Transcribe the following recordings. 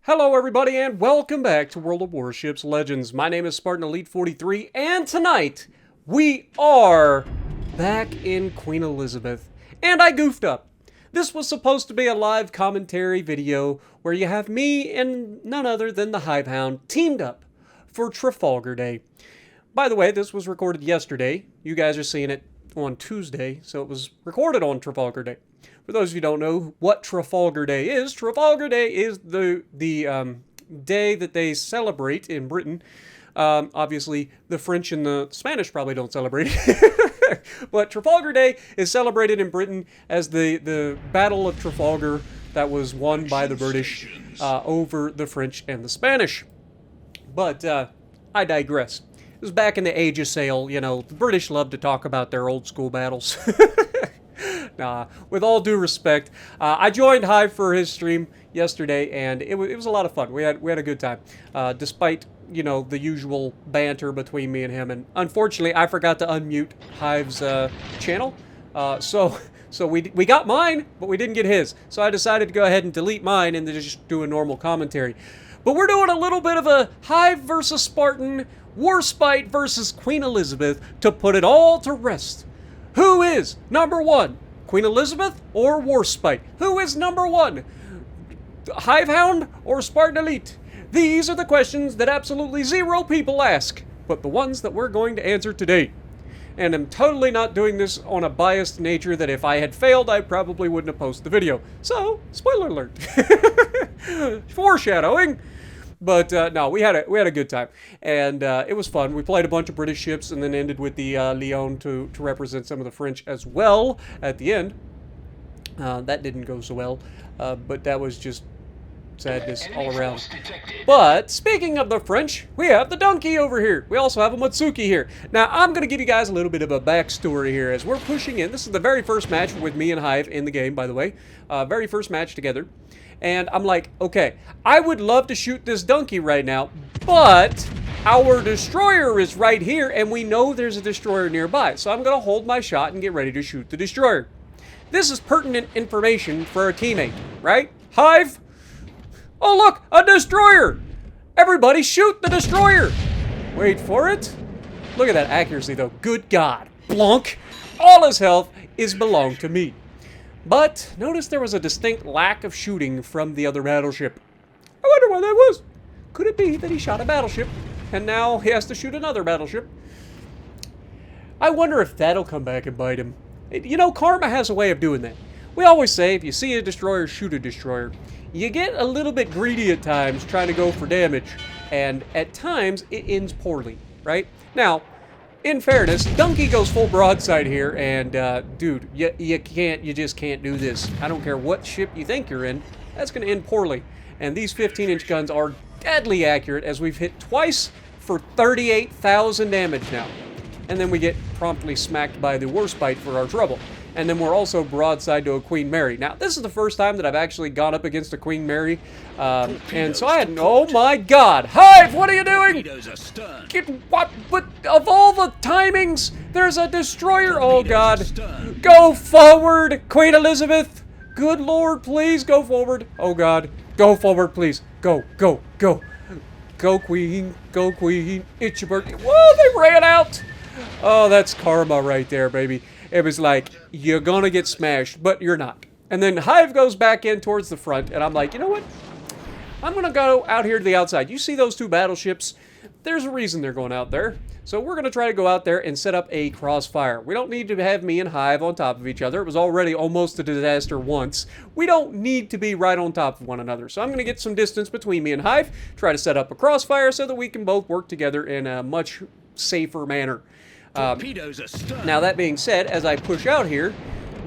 Hello everybody and welcome back to World of Warships Legends. My name is Spartan Elite 43 and tonight we are back in Queen Elizabeth. And I goofed up. This was supposed to be a live commentary video where you have me and none other than the Hive Hound teamed up for Trafalgar Day. By the way, this was recorded yesterday. You guys are seeing it on Tuesday, so it was recorded on Trafalgar Day. For those of you who don't know what Trafalgar Day is the day that they celebrate in Britain. Obviously, the French and the Spanish probably don't celebrate it. But Trafalgar Day is celebrated in Britain as the Battle of Trafalgar that was won by the British over the French and the Spanish. But I digress. It was back in the Age of Sail. You know, the British love to talk about their old school battles. Nah, with all due respect, I joined Hive for his stream yesterday, and it was a lot of fun. We had a good time, despite, you know, the usual banter between me and him. And unfortunately, I forgot to unmute Hive's channel, so we got mine, but we didn't get his. So I decided to go ahead and delete mine and just do a normal commentary. But we're doing a little bit of a Hive versus Spartan, Warspite versus Queen Elizabeth to put it all to rest. Who is number one? Queen Elizabeth or Warspite? Who is number one? Hive Hound or Spartan Elite? These are the questions that absolutely zero people ask, but the ones that we're going to answer today. And I'm totally not doing this on a biased nature that if I had failed, I probably wouldn't have posted the video. So, spoiler alert. Foreshadowing. But no, we had a good time, and it was fun. We played a bunch of British ships, and then ended with the Lyon to represent some of the French as well at the end. That didn't go so well, but that was just sadness all around. But speaking of the French, we have the donkey over here. We also have a Matsuki here. Now I'm going to give you guys a little bit of a backstory here as we're pushing in. This is the very first match with me and Hive in the game, by the way. Very first match together. And I'm like, okay, I would love to shoot this donkey right now, but our destroyer is right here, and we know there's a destroyer nearby. So I'm going to hold my shot and get ready to shoot the destroyer. This is pertinent information for our teammate, right? Hive? Oh, look, a destroyer! Everybody shoot the destroyer! Wait for it. Look at that accuracy, though. Good God. Blunk. All his health is belonged to me. But notice there was a distinct lack of shooting from the other battleship. I wonder why that was. Could it be that he shot a battleship, and now he has to shoot another battleship? I wonder if that'll come back and bite him. You know, karma has a way of doing that. We always say, if you see a destroyer, shoot a destroyer. You get a little bit greedy at times trying to go for damage, and at times it ends poorly, right? Now, in fairness, Donkey goes full broadside here, and dude, you just can't do this. I don't care what ship you think you're in, that's going to end poorly. And these 15-inch guns are deadly accurate, as we've hit twice for 38,000 damage now. And then we get promptly smacked by the Warspite for our trouble. And then we're also broadside to a Queen Mary. Now, this is the first time that I've actually gone up against a Queen Mary. And so I had, oh my God. Hive, what are you doing? Get what? But of all the timings, there's a destroyer. Oh God. Go forward, Queen Elizabeth. Good Lord, please go forward. Oh God. Go forward, please. Go, go, go. Go, Queen. Go, Queen. It's your birthday. Whoa, they ran out. Oh, that's karma right there, baby. It was like, you're gonna get smashed, but you're not. And then Hive goes back in towards the front, and I'm like, you know what? I'm gonna go out here to the outside. You see those two battleships? There's a reason they're going out there. So we're gonna try to go out there and set up a crossfire. We don't need to have me and Hive on top of each other. It was already almost a disaster once. We don't need to be right on top of one another. So I'm gonna get some distance between me and Hive, try to set up a crossfire so that we can both work together in a much safer manner. Now that being said, as I push out here,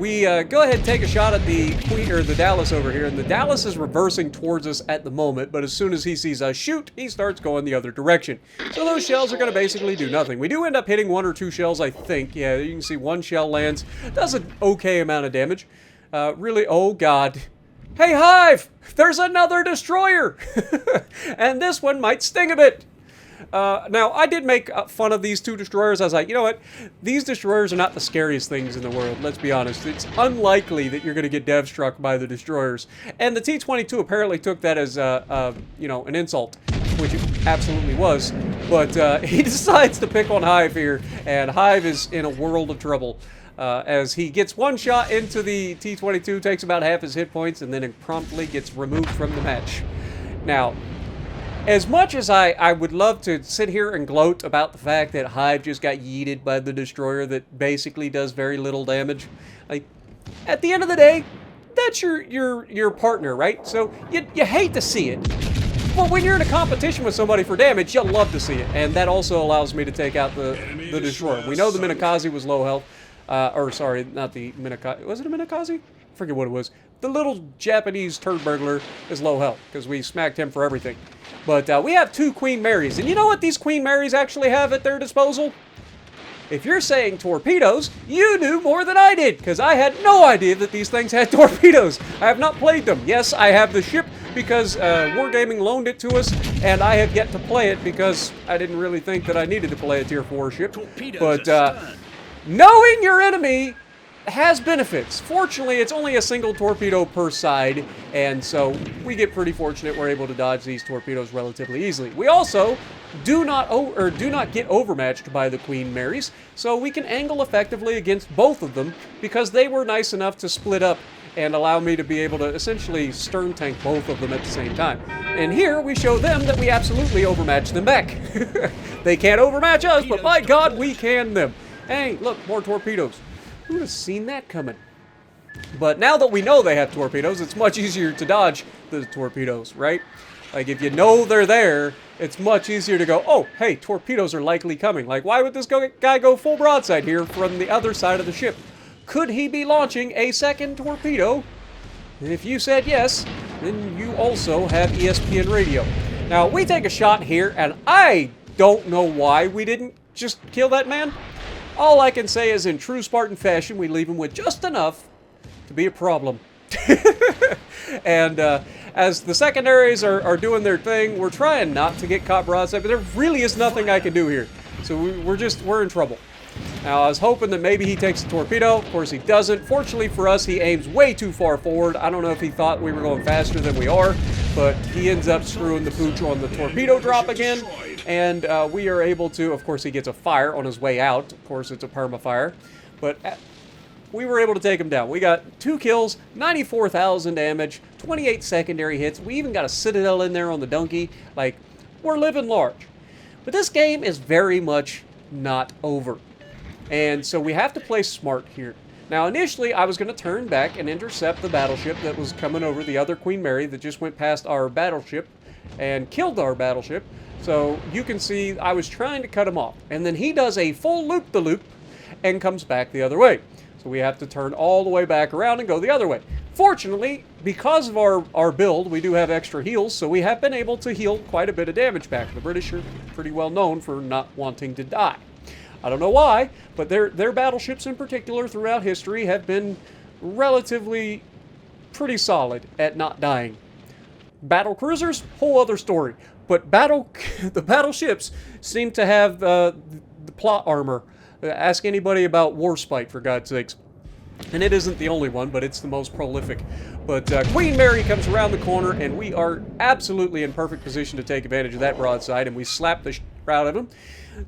we go ahead and take a shot at the Queen or the Dallas over here, and the Dallas is reversing towards us at the moment, but as soon as he sees us shoot, he starts going the other direction. So those shells are going to basically do nothing. We do end up hitting one or two shells, I think. Yeah, you can see one shell lands, does an okay amount of damage. Really, oh God. Hey Hive, there's another destroyer! And this one might sting a bit. Now, I did make fun of these two destroyers. I was like, you know what? These destroyers are not the scariest things in the world, let's be honest. It's unlikely that you're going to get dev struck by the destroyers. And the T-22 apparently took that as, you know, an insult, which it absolutely was. But he decides to pick on Hive here, and Hive is in a world of trouble. As he gets one shot into the T-22, takes about half his hit points, and then it promptly gets removed from the match. Now, as much as I would love to sit here and gloat about the fact that Hive just got yeeted by the destroyer that basically does very little damage, like, at the end of the day, that's your partner, right? So you hate to see it. But when you're in a competition with somebody for damage, you'll love to see it. And that also allows me to take out the destroyer. We know the Minakaze was low health. Or sorry, not the Minakaze. Was it a Minakaze? I forget what it was. The little Japanese turd burglar is low health because we smacked him for everything. But we have two Queen Marys. And you know what these Queen Marys actually have at their disposal? If you're saying torpedoes, you knew more than I did, because I had no idea that these things had torpedoes. I have not played them. Yes, I have the ship because Wargaming loaned it to us, and I have yet to play it because I didn't really think that I needed to play a Tier 4 ship. But knowing your enemy has benefits. Fortunately, it's only a single torpedo per side, and so we get pretty fortunate. We're able to dodge these torpedoes relatively easily. We also do not get overmatched by the Queen Marys, so we can angle effectively against both of them because they were nice enough to split up and allow me to be able to essentially stern tank both of them at the same time. And here we show them that we absolutely overmatch them back. They can't overmatch us, but by God, we can them. Hey, look, more torpedoes. Who would have seen that coming? But now that we know they have torpedoes, it's much easier to dodge the torpedoes, right? Like, if you know they're there, it's much easier to go, oh, hey, torpedoes are likely coming. Like, why would this guy go full broadside here from the other side of the ship? Could he be launching a second torpedo? And if you said yes, then you also have ESPN radio. Now, we take a shot here, and I don't know why we didn't just kill that man. All I can say is in true Spartan fashion, we leave him with just enough to be a problem. And as the secondaries are doing their thing, we're trying not to get caught broadside, but there really is nothing I can do here. So we're in trouble. Now, I was hoping that maybe he takes a torpedo. Of course, he doesn't. Fortunately for us, he aims way too far forward. I don't know if he thought we were going faster than we are, but he ends up screwing the pooch on the torpedo drop again. And we are able to, of course, he gets a fire on his way out. Of course, it's a perma-fire. But we were able to take him down. We got 2 kills, 94,000 damage, 28 secondary hits. We even got a Citadel in there on the donkey. Like, we're living large. But this game is very much not over. And so we have to play smart here. Now, initially, I was going to turn back and intercept the battleship that was coming over, the other Queen Mary that just went past our battleship and killed our battleship. So you can see I was trying to cut him off. And then he does a full loop-the-loop and comes back the other way. So we have to turn all the way back around and go the other way. Fortunately, because of our build, we do have extra heals, so we have been able to heal quite a bit of damage back. The British are pretty well known for not wanting to die. I don't know why, but their battleships in particular throughout history have been relatively pretty solid at not dying. Battle cruisers, whole other story. But the battleships seem to have the plot armor. Ask anybody about Warspite, for God's sakes. And it isn't the only one, but it's the most prolific. But Queen Mary comes around the corner, and we are absolutely in perfect position to take advantage of that broadside, and we slap the out of him,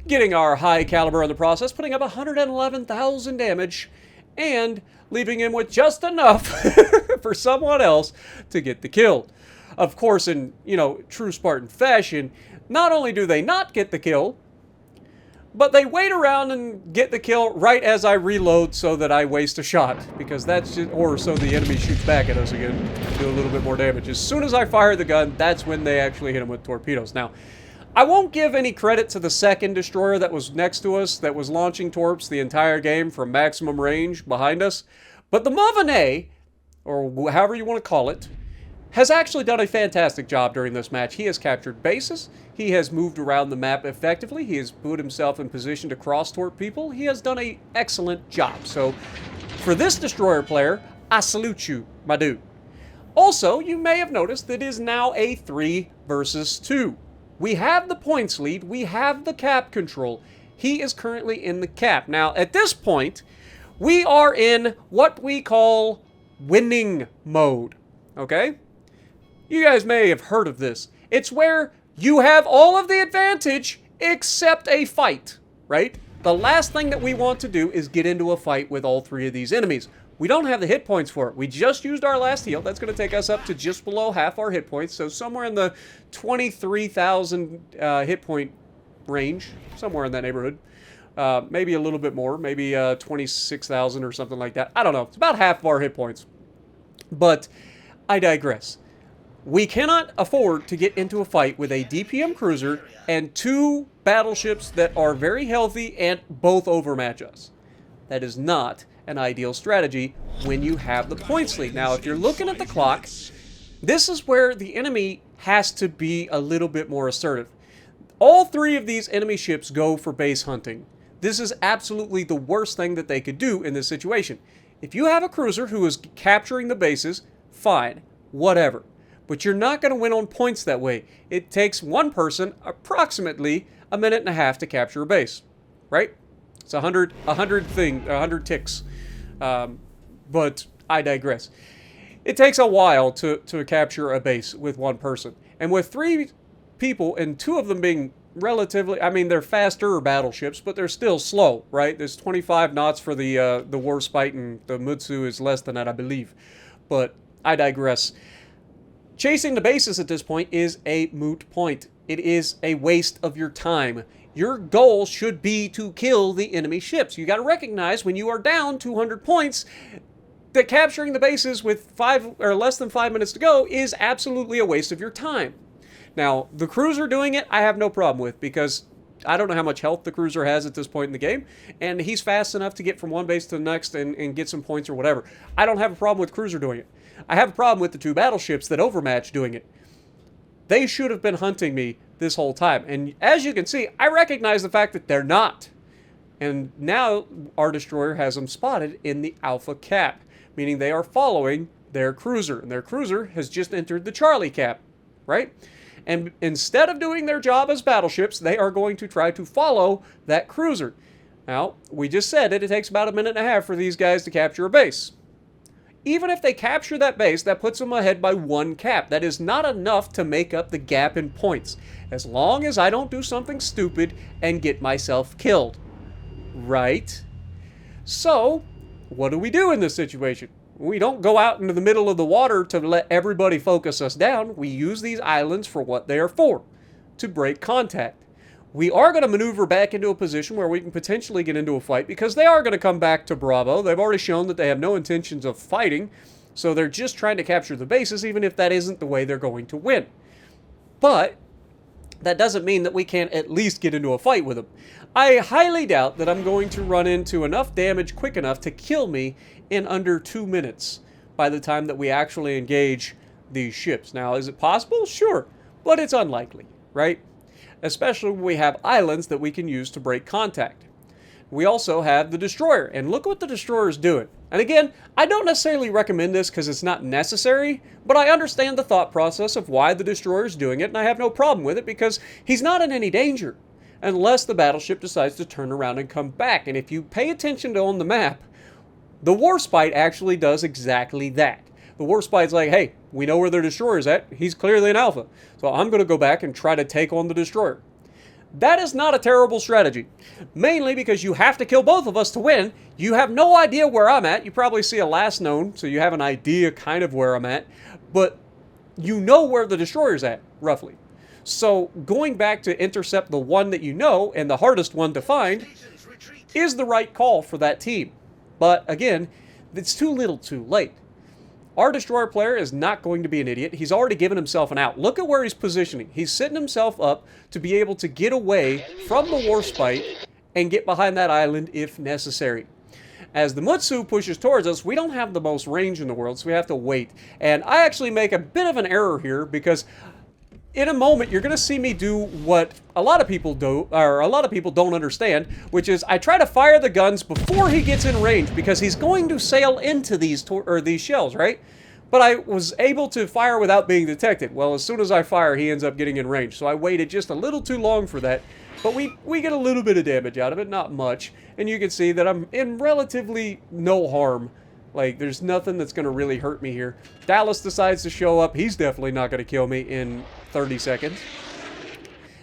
getting our high caliber in the process, putting up 111,000 damage, and leaving him with just enough for someone else to get the kill. Of course, in, true Spartan fashion, not only do they not get the kill, but they wait around and get the kill right as I reload so that I waste a shot. Because that's just, or so the enemy shoots back at us again, do a little bit more damage. As soon as I fire the gun, that's when they actually hit him with torpedoes. Now, I won't give any credit to the second destroyer that was next to us, that was launching torps the entire game from maximum range behind us. But the Mavenay, or however you want to call it, has actually done a fantastic job during this match. He has captured bases. He has moved around the map effectively. He has put himself in position to cross-torp people. He has done an excellent job. So, for this destroyer player, I salute you, my dude. Also, you may have noticed that it is now a 3 versus 2. We have the points lead. We have the cap control. He is currently in the cap. Now, at this point, we are in what we call winning mode. Okay? You guys may have heard of this. It's where you have all of the advantage except a fight, right? The last thing that we want to do is get into a fight with all three of these enemies. We don't have the hit points for it. We just used our last heal. That's going to take us up to just below half our hit points. So somewhere in the 23,000 hit point range. Somewhere in that neighborhood. Maybe a little bit more. Maybe 26,000 or something like that. I don't know. It's about half of our hit points. But I digress. We cannot afford to get into a fight with a DPM cruiser and two battleships that are very healthy and both overmatch us. That is not an ideal strategy when you have the points lead. Now, if you're looking at the clock, this is where the enemy has to be a little bit more assertive. All three of these enemy ships go for base hunting. This is absolutely the worst thing that they could do in this situation. If you have a cruiser who is capturing the bases, fine, whatever. But you're not going to win on points that way. It takes one person approximately a minute and a half to capture a base, right? It's 100 ticks. But I digress. It takes a while to capture a base with one person. And with three people, and two of them being relatively, I mean, they're faster battleships, but they're still slow, right? There's 25 knots for the Warspite, and the Mutsu is less than that, I believe. But I digress. Chasing the bases at this point is a moot point. It is a waste of your time. Your goal should be to kill the enemy ships. You got to recognize when you are down 200 points that capturing the bases with 5 or less than 5 minutes to go is absolutely a waste of your time. Now, the cruiser doing it, I have no problem with, because I don't know how much health the cruiser has at this point in the game, and he's fast enough to get from one base to the next and get some points or whatever. I don't have a problem with cruiser doing it. I have a problem with the two battleships that overmatch doing it. They should have been hunting me this whole time. And as you can see, I recognize the fact that they're not. And now our destroyer has them spotted in the alpha cap, meaning they are following their cruiser. And their cruiser has just entered the Charlie cap, right? And instead of doing their job as battleships, they are going to try to follow that cruiser. Now, we just said that it takes about a minute and a half for these guys to capture a base. Even if they capture that base, that puts them ahead by one cap. That is not enough to make up the gap in points, as long as I don't do something stupid and get myself killed. Right? So, what do we do in this situation? We don't go out into the middle of the water to let everybody focus us down. We use these islands for what they are for, to break contact. We are going to maneuver back into a position where we can potentially get into a fight, because they are going to come back to Bravo. They've already shown that they have no intentions of fighting, so they're just trying to capture the bases, even if that isn't the way they're going to win. But that doesn't mean that we can't at least get into a fight with them. I highly doubt that I'm going to run into enough damage quick enough to kill me in under 2 minutes by the time that we actually engage these ships. Now, is it possible? Sure, but it's unlikely, right? Especially when we have islands that we can use to break contact. We also have the destroyer, and look what the destroyer is doing. And again, I don't necessarily recommend this because it's not necessary, but I understand the thought process of why the destroyer is doing it, and I have no problem with it because he's not in any danger unless the battleship decides to turn around and come back. And if you pay attention to on the map, the Warspite actually does exactly that. The Warspite's like, hey, we know where their destroyer's at. He's clearly an alpha. So I'm going to go back and try to take on the destroyer. That is not a terrible strategy. Mainly because you have to kill both of us to win. You have no idea where I'm at. You probably see a last known, so you have an idea kind of where I'm at. But you know where the destroyer's at, roughly. So going back to intercept the one that you know, and the hardest one to find, is the right call for that team. But again, it's too little too late. Our destroyer player is not going to be an idiot. He's already given himself an out. Look at where he's positioning. He's setting himself up to be able to get away from the Warspite and get behind that island if necessary. As the Mutsu pushes towards us, we don't have the most range in the world, so we have to wait. And I actually make a bit of an error here because in a moment, you're going to see me do what a lot of people do, or a lot of people don't understand, which is I try to fire the guns before he gets in range because he's going to sail into these shells, right? But I was able to fire without being detected. Well, as soon as I fire, he ends up getting in range. So I waited just a little too long for that. But we get a little bit of damage out of it, not much. And you can see that I'm in relatively no harm. Like, there's nothing that's going to really hurt me here. Dallas decides to show up. He's definitely not going to kill me in 30 seconds.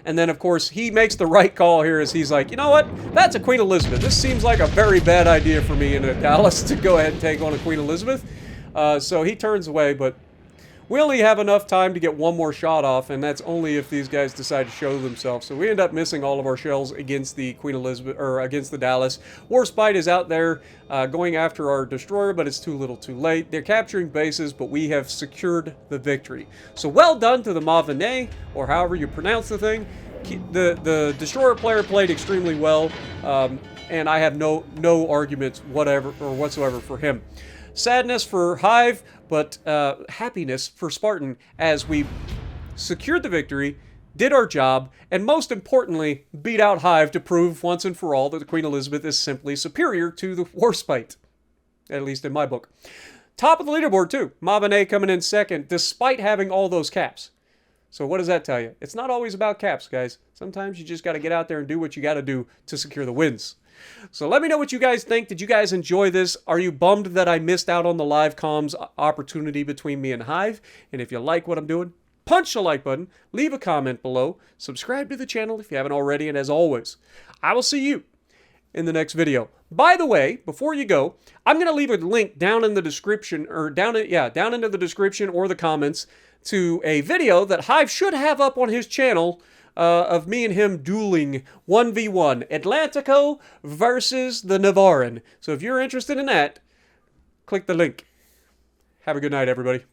And then, of course, he makes the right call here as he's like, you know what? That's a Queen Elizabeth. This seems like a very bad idea for me in Dallas to go ahead and take on a Queen Elizabeth. So he turns away, but we only have enough time to get one more shot off, and that's only if these guys decide to show themselves. So we end up missing all of our shells against the Queen Elizabeth, or against the Dallas. Warspite is out there going after our destroyer, but it's too little too late. They're capturing bases, but we have secured the victory. So well done to the Mavinet, or however you pronounce the thing. The destroyer player played extremely well, and I have no arguments whatsoever for him. Sadness for Hive, but happiness for Spartan as we secured the victory, did our job, and most importantly, beat out Hive to prove once and for all that the Queen Elizabeth is simply superior to the Warspite. At least in my book. Top of the leaderboard, too. Mavinet coming in second, despite having all those caps. So what does that tell you? It's not always about caps, guys. Sometimes you just got to get out there and do what you got to do to secure the wins. So let me know what you guys think. Did you guys enjoy this? Are you bummed that I missed out on the live comms opportunity between me and Hive? And if you like what I'm doing, punch the like button, leave a comment below, subscribe to the channel if you haven't already, and as always, I will see you in the next video. By the way, before you go, I'm going to leave a link down in the description, or down into the description or the comments to a video that Hive should have up on his channel of me and him dueling 1v1 Atlantico versus the Navarran. So if you're interested in that, click the link. Have a good night, everybody.